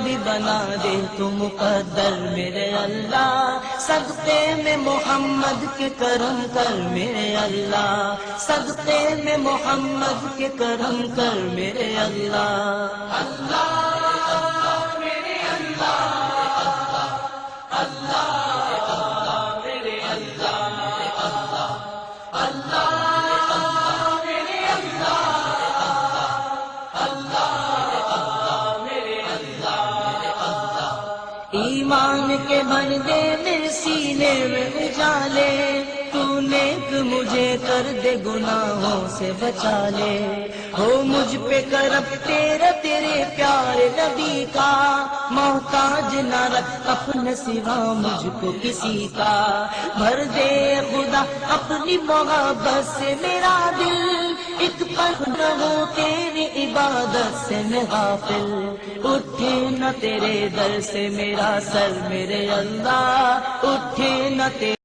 بھی بنا دے تو مقدر میرے اللہ، صدقے میں محمد کے کرم کر میرے اللہ، صدقے میں محمد کے کرم کر میرے اللہ۔ ایمان کے بندے میرے سینے میں اجالے، تو نیک مجھے کر دے گناہوں سے بچا لے، ہو مجھ پہ کرم تیرے پیارے نبی کا، محتاج نہ رکھ اپنے سوا مجھ کو کسی کا، بھر دے خدا اپنی محبت سے میرا دل، ایک پل نہ ہو تیری عبادت سے میں غافل، اٹھے نہ تیرے در سے میرا سر میرے اللہ، اٹھے نہ تیرے